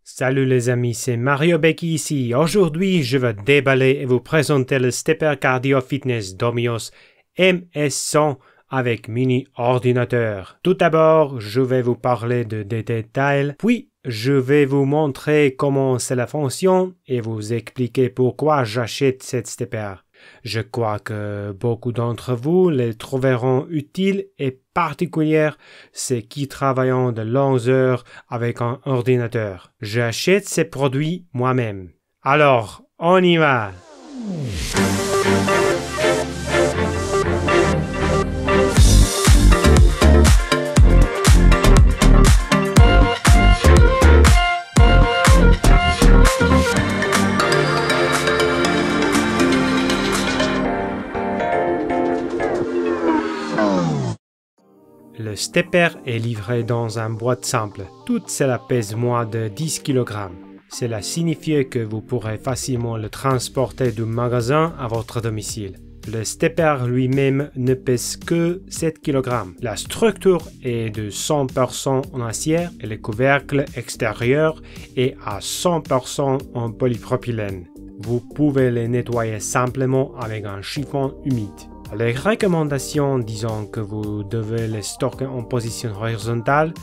Salut les amis, c'est Mario Becky ici. Aujourd'hui, je vais déballer et vous présenter le Stepper Cardio Fitness Domios MS100 avec mini ordinateur. Tout d'abord, je vais vous parler des détails, puis je vais vous montrer comment cela fonctionne et vous expliquer pourquoi j'achète cette stepper. Je crois que beaucoup d'entre vous les trouveront utiles et particulières, ceux qui travaillent de longues heures avec un ordinateur. J'achète ces produits moi-même. Alors, on y va! Le stepper est livré dans une boîte simple. Toute cela pèse moins de 10 kg. Cela signifie que vous pourrez facilement le transporter du magasin à votre domicile. Le stepper lui-même ne pèse que 7 kg. La structure est de 100% en acier et le couvercle extérieur est à 100% en polypropylène. Vous pouvez les nettoyer simplement avec un chiffon humide. Les recommandations disent que vous devez les stocker en position horizontale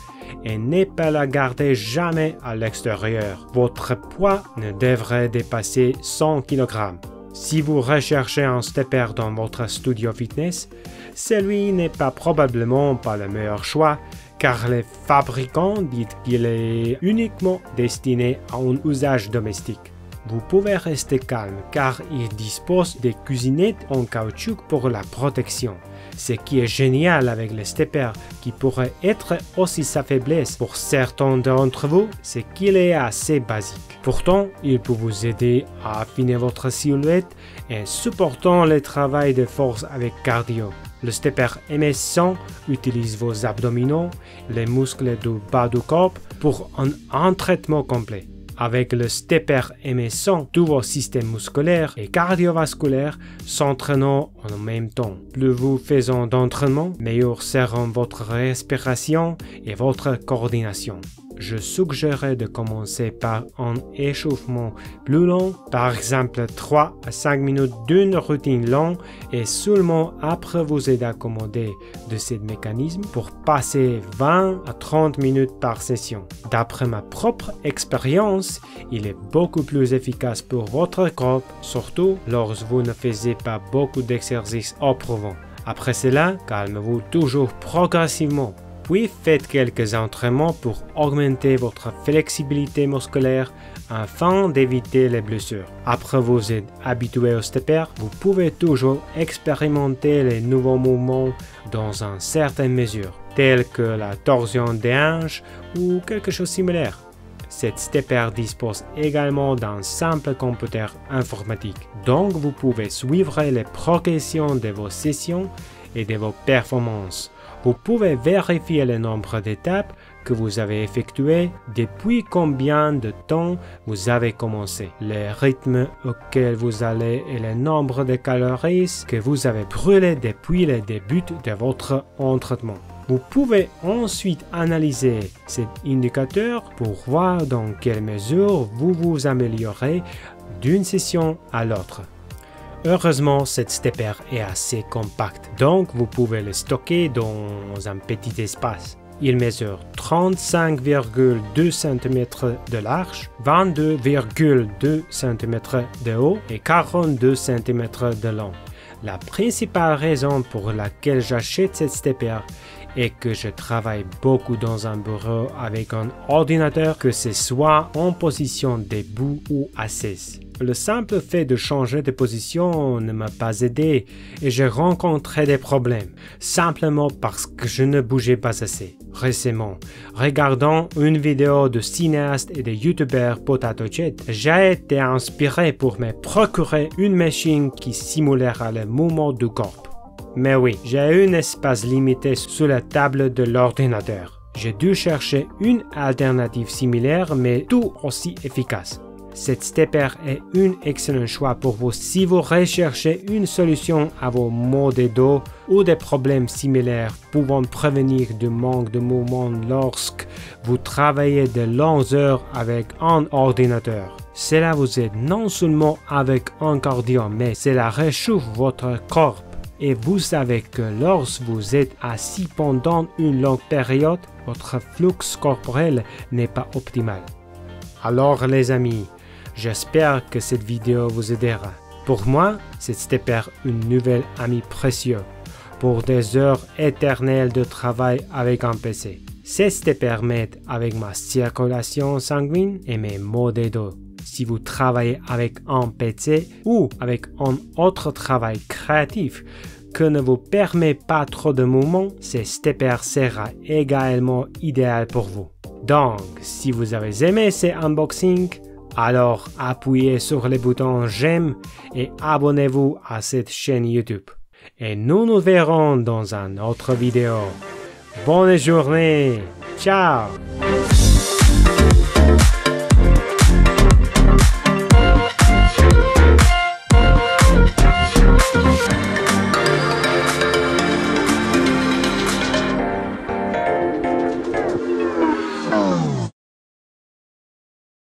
et ne pas la garder jamais à l'extérieur. Votre poids ne devrait dépasser 100 kg. Si vous recherchez un stepper dans votre studio fitness, celui n'est probablement pas le meilleur choix car les fabricants disent qu'il est uniquement destiné à un usage domestique. Vous pouvez rester calme car il dispose de cuisinettes en caoutchouc pour la protection. Ce qui est génial avec les steppers qui pourrait être aussi sa faiblesse pour certains d'entre vous, c'est qu'il est assez basique. Pourtant, il peut vous aider à affiner votre silhouette en supportant le travail de force avec cardio. Le stepper MS100 utilise vos abdominaux, les muscles du bas du corps pour un entraînement complet. Avec le stepper MS100, tous vos systèmes musculaires et cardiovasculaires s'entraînent en même temps. Plus vous faites d'entraînement, meilleure sera votre respiration et votre coordination. Je suggérerais de commencer par un échauffement plus long, par exemple 3 à 5 minutes d'une routine longue et seulement après vous êtes accommodé de ce mécanisme pour passer 20 à 30 minutes par session. D'après ma propre expérience, il est beaucoup plus efficace pour votre corps, surtout lorsque vous ne faites pas beaucoup d'exercices éprouvants. Après cela, calmez-vous toujours progressivement. Puis faites quelques entraînements pour augmenter votre flexibilité musculaire afin d'éviter les blessures. Après vous êtes habitué au stepper, vous pouvez toujours expérimenter les nouveaux mouvements dans une certaine mesure, tels que la torsion des hanches ou quelque chose de similaire. Cette stepper dispose également d'un simple computer informatique, donc vous pouvez suivre les progressions de vos sessions et de vos performances. Vous pouvez vérifier le nombre d'étapes que vous avez effectuées depuis combien de temps vous avez commencé, le rythme auquel vous allez et le nombre de calories que vous avez brûlées depuis le début de votre entraînement. Vous pouvez ensuite analyser cet indicateur pour voir dans quelle mesure vous vous améliorez d'une session à l'autre. Heureusement, cette stepper est assez compacte, donc vous pouvez le stocker dans un petit espace. Il mesure 35,2 cm de large, 22,2 cm de haut et 42 cm de long. La principale raison pour laquelle j'achète cette stepper est que je travaille beaucoup dans un bureau avec un ordinateur, que ce soit en position debout ou assise. Le simple fait de changer de position ne m'a pas aidé et j'ai rencontré des problèmes, simplement parce que je ne bougeais pas assez. Récemment, regardant une vidéo de cinéaste et de youtubeur Potato Jet, j'ai été inspiré pour me procurer une machine qui simulera le mouvement du corps. Mais oui, j'ai un espace limité sur la table de l'ordinateur. J'ai dû chercher une alternative similaire mais tout aussi efficace. Cette stepper est un excellent choix pour vous si vous recherchez une solution à vos maux de dos ou des problèmes similaires pouvant prévenir du manque de mouvement lorsque vous travaillez de longues heures avec un ordinateur. Cela vous aide non seulement avec un cardio, mais cela réchauffe votre corps. Et vous savez que lorsque vous êtes assis pendant une longue période, votre flux corporel n'est pas optimal. Alors les amis, j'espère que cette vidéo vous aidera. Pour moi, cette stepper une nouvelle amie précieuse pour des heures éternelles de travail avec un PC. Cette stepper m'aide avec ma circulation sanguine et mes maux de dos. Si vous travaillez avec un PC ou avec un autre travail créatif que ne vous permet pas trop de mouvement, ce stepper sera également idéal pour vous. Donc, si vous avez aimé ce unboxing, alors appuyez sur le bouton j'aime et abonnez-vous à cette chaîne YouTube. Et nous verrons dans une autre vidéo. Bonne journée. Ciao.